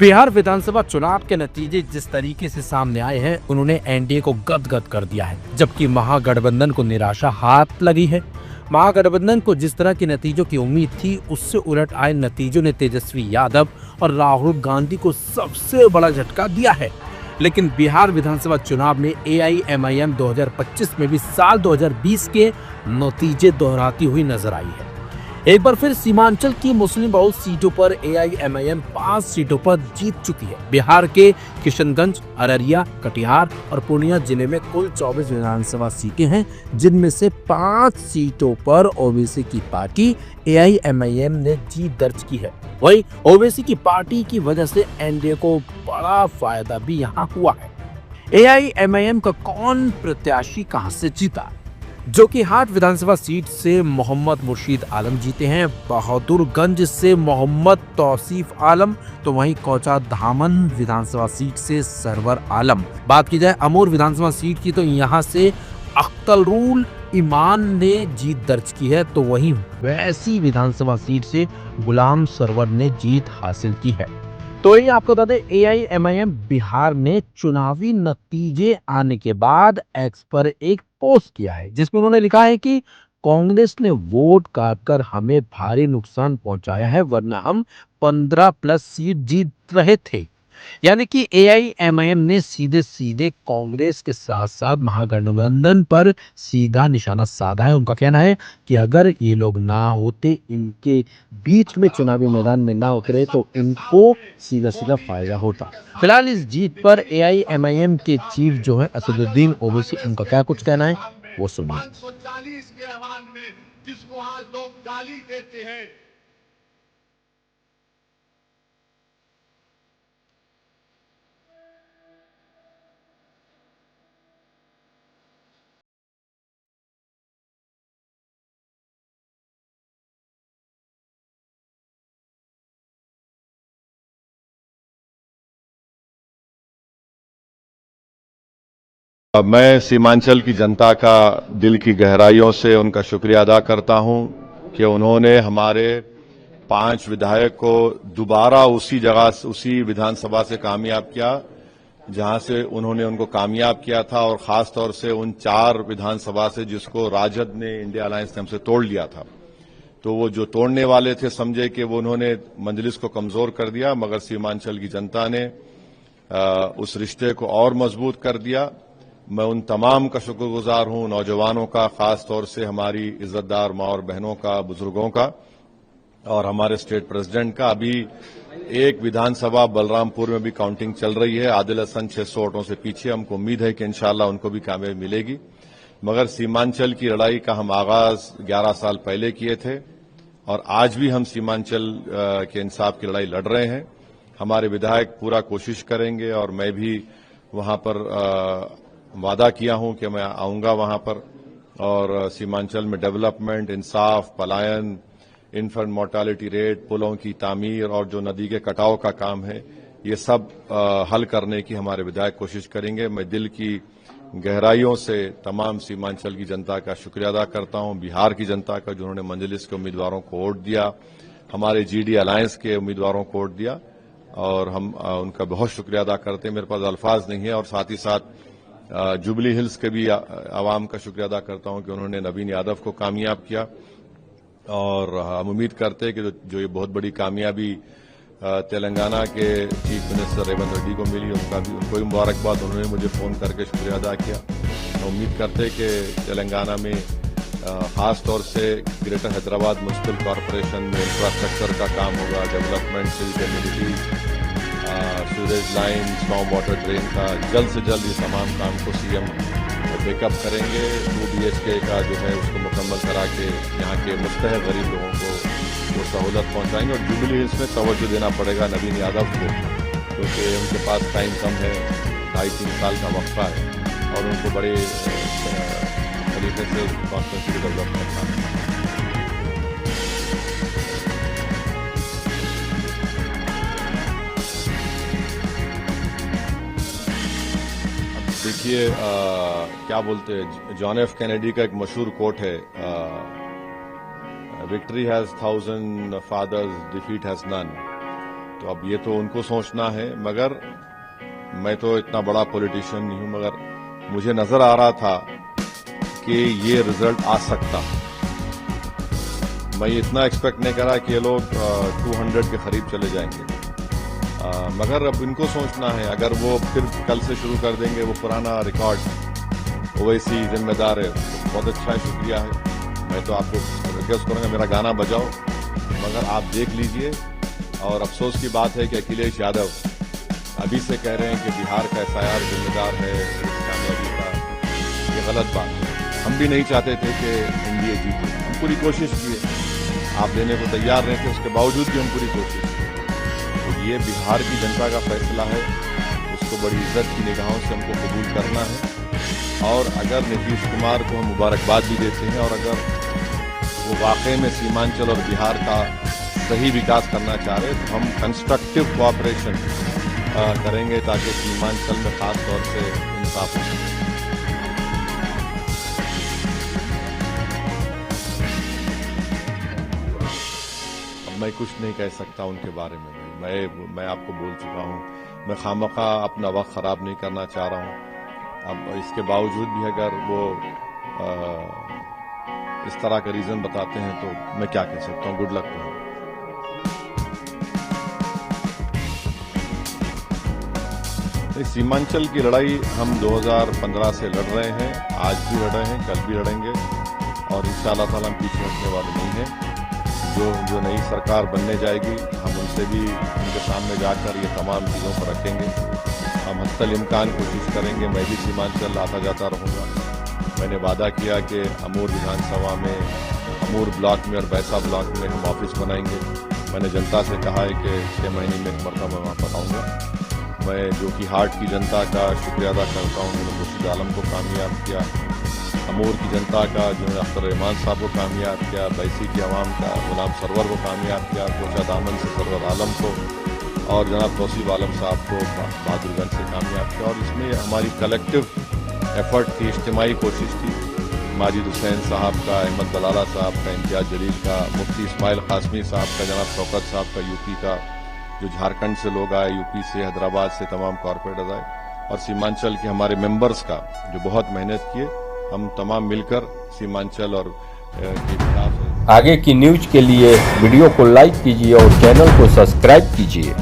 बिहार विधानसभा चुनाव के नतीजे जिस तरीके से सामने आए हैं, उन्होंने एनडीए को गदगद कर दिया है, जबकि महागठबंधन को निराशा हाथ लगी है। महागठबंधन को जिस तरह के नतीजों की उम्मीद थी, उससे उलट आए नतीजों ने तेजस्वी यादव और राहुल गांधी को सबसे बड़ा झटका दिया है। लेकिन बिहार विधानसभा चुनाव में एआईएमआईएम 2025 में भी साल 2020 के नतीजे दोहराती हुई नजर आई है। एक बार फिर सीमांचल की मुस्लिम बहुल सीटों पर एआईएमआईएम 5 सीटों पर जीत चुकी है। बिहार के किशनगंज, अररिया, कटिहार और पूर्णिया जिले में कुल 24 विधानसभा सीटें हैं, जिनमें से 5 सीटों पर ओबीसी की पार्टी एआईएमआईएम ने जीत दर्ज की है। वहीं ओबीसी की पार्टी की वजह से एनडीए को बड़ा फायदा भी यहाँ हुआ है। एआईएमआईएम का कौन प्रत्याशी कहां से जीता? जो कि हाट विधानसभा सीट से मोहम्मद मुर्शीद आलम जीते हैं, बहादुरगंज से मोहम्मद तौसीफ आलम, तो वहीं कोचा धामन विधानसभा सीट से सरवर आलम। बात की जाए अमूर विधानसभा सीट की, तो यहाँ से अख्तरुल ईमान ने जीत दर्ज की है, तो वहीं वैसी विधानसभा सीट से गुलाम सरवर ने जीत हासिल की है। तो ये आपको बता दें, एआईएमआईएम बिहार ने चुनावी नतीजे आने के बाद एक्स पर एक पोस्ट किया है, जिसमें उन्होंने लिखा है कि कांग्रेस ने वोट काट कर हमें भारी नुकसान पहुंचाया है, वरना हम 15+ सीट जीत रहे थे। यानी कि एआईएमआईएम ने सीधे सीधे कांग्रेस के साथ साथ महागठबंधन पर सीधा निशाना साधा है। उनका कहना है कि अगर ये लोग ना होते, इनके बीच में चुनावी मैदान में ना उतरे, तो इनको सीधा सीधा फायदा होता। फिलहाल इस जीत पर एआईएमआईएम के चीफ जो है असदुद्दीन ओवैसी, उनका क्या कुछ कहना है वो सुनिए। 540 के आह्वान में जिसको आज लोग गाली देते हैं, मैं सीमांचल की जनता का दिल की गहराइयों से उनका शुक्रिया अदा करता हूं कि उन्होंने हमारे 5 विधायक को दोबारा उसी जगह, उसी विधानसभा से कामयाब किया जहां से उन्होंने उनको कामयाब किया था, और खास तौर से उन 4 विधानसभा से जिसको राजद ने, इंडिया अलायंस ने हमसे तोड़ लिया था। तो वो जो तोड़ने वाले थे, समझे कि वो उन्होंने मजलिस को कमजोर कर दिया, मगर सीमांचल की जनता ने उस रिश्ते को और मजबूत कर दिया। मैं उन तमाम का शुक्रगुजार हूं, नौजवानों का, खास तौर से हमारी इज्जतदार माँ और बहनों का, बुजुर्गों का, और हमारे स्टेट प्रेसिडेंट का। अभी एक विधानसभा बलरामपुर में भी काउंटिंग चल रही है। आदिल हसन 600 वोटों से पीछे। हमको उम्मीद है कि इंशाअल्लाह उनको भी कामयाबी मिलेगी। मगर सीमांचल की लड़ाई का हम आगाज 11 साल पहले किए थे, और आज भी हम सीमांचल के इंसाफ की लड़ाई लड़ रहे हैं। हमारे विधायक पूरा कोशिश करेंगे, और मैं भी वहां पर वादा किया हूं कि मैं आऊंगा वहां पर, और सीमांचल में डेवलपमेंट, इंसाफ, पलायन, इन्फेंट मोर्टालिटी रेट, पुलों की तामीर और जो नदी के कटाव का काम है, ये सब हल करने की हमारे विधायक कोशिश करेंगे। मैं दिल की गहराइयों से तमाम सीमांचल की जनता का शुक्रिया अदा करता हूं, बिहार की जनता का, जिन्होंने मजलिस के उम्मीदवारों को वोट दिया, हमारे जीडी अलायंस के उम्मीदवारों को वोट दिया, और हम उनका बहुत शुक्रिया अदा करते हैं। मेरे पास अल्फाज नहीं है। और साथ ही साथ जुबली हिल्स के भी आवाम का शुक्रिया अदा करता हूं कि उन्होंने नवीन यादव को कामयाब किया, और हम उम्मीद करते हैं कि जो ये बहुत बड़ी कामयाबी तेलंगाना के चीफ मिनिस्टर रेवंत रेड्डी को मिली, उनको भी मुबारकबाद। उन्होंने मुझे फोन करके शुक्रिया अदा किया। हम उम्मीद करते हैं कि तेलंगाना में खास तौर से ग्रेटर हैदराबाद म्युनिसिपल कॉरपोरेशन में इंफ्रास्ट्रक्चर का काम होगा, development, civil communities, sewerage line, storm water drain का जल्द से जल्द ये तमाम काम को सीएम बेकअप करेंगे। 2 BHK का जो है उसको मुकम्मल करा के यहाँ के मुस्तहक गरीब लोगों को वो सहूलत पहुंचाएंगे। और जुबली हिल्स में तवज्जो देना पड़ेगा नवीन यादव को, क्योंकि उनके पास टाइम कम है, 2.5-3 साल का वक्फा है, और उनको बड़े तरीके से कॉन्स्टिट्यूंसी डेवलप करना है। देखिए, क्या बोलते हैं, जॉन एफ कैनेडी का एक मशहूर कोट है, victory has 1000 fathers, defeat has none. तो अब ये तो उनको सोचना है, मगर मैं तो इतना बड़ा पॉलिटिशियन नहीं हूं, मगर मुझे नजर आ रहा था कि ये रिजल्ट आ सकता। मैं इतना एक्सपेक्ट नहीं करा कि ये लोग 200 के करीब चले जाएंगे, मगर अब इनको सोचना है, अगर वो फिर कल से शुरू कर देंगे वो पुराना रिकॉर्ड, ओवैसी जिम्मेदार है। बहुत अच्छा है, शुक्रिया है। मैं तो आपको रिक्वेस्ट करूंगा मेरा गाना बजाओ, मगर आप देख लीजिए। और अफसोस की बात है कि अखिलेश यादव अभी से कह रहे हैं कि बिहार का SIR जिम्मेदार है इस कामयाबी का। ये गलत बात है। हम भी नहीं चाहते थे कि एनडीए जीते, हम पूरी कोशिश किए, आप देने को तैयार नहीं थे, उसके बावजूद भी हम पूरी कोशिश की। तो ये बिहार की जनता का फैसला है, उसको बड़ी इज्जत की निगाहों से हमको कबूल करना है। और अगर नीतीश कुमार को हम मुबारकबाद भी देते हैं, और अगर वो वाकई में सीमांचल और बिहार का सही विकास करना चाह रहे तो हम कंस्ट्रक्टिव कोऑपरेशन करेंगे ताकि सीमांचल में खास तौर से इंसाफ हो सके। अब मैं कुछ नहीं कह सकता उनके बारे में। मैं आपको बोल चुका हूं, मैं खामखा अपना वक्त खराब नहीं करना चाह रहा हूं। अब इसके बावजूद भी अगर वो इस तरह का रीजन बताते हैं तो मैं क्या कह सकता हूं। Good luck. सीमांचल की लड़ाई हम 2015 से लड़ रहे हैं, आज भी लड़ रहे हैं, कल भी लड़ेंगे, और इंशाअल्लाह ताला हम पीछे हटने वाले नहीं हैं। जो नई सरकार बनने जाएगी, हम उनसे भी उनके सामने जाकर ये तमाम चीज़ों को रखेंगे। हम हत्तल इम्कान कोशिश करेंगे। मैं भी सीमांचल आता जाता रहूँगा। मैंने वादा किया कि अमूर विधानसभा में, अमूर ब्लॉक में और बैसा ब्लॉक में हम ऑफिस बनाएंगे। मैंने जनता से कहा है कि 6 महीने में एक मरतबा मैं वहाँ पर आऊँगा। मैं जो कि हार्ट की जनता का शुक्रिया अदा करता हूँ, उन्होंने खुर्शीद आलम को कामयाब किया। अमूर की जनता का जिन्होंने अख्तर रहमान साहब को कामयाब किया, बैसी की आवाम का गुलाम सरवर को कामयाब किया, कोचा दामन से सरवर आलम को, और जनाब तौसीफ आलम साहब को बहादुरगंज से कामयाब किया। और इसमें हमारी कलेक्टिव एफर्ट थी, इज्तिमाई कोशिश थी। माजिद हुसैन साहब का, अहमद दलाला साहब का, इम्तियाज जलील का, मुफ्ती इस्माइल कासमी साहब का, जनाब शौकत साहब का यूपी का, जो झारखंड से लोग आए, यूपी से, हैदराबाद से तमाम कॉरपोरेटर्स आए, और सीमांचल के हमारे मेंबर्स का जो बहुत मेहनत किए, हम तमाम मिलकर सीमांचल और के विकास। आगे की न्यूज के लिए वीडियो को लाइक कीजिए और चैनल को सब्सक्राइब कीजिए।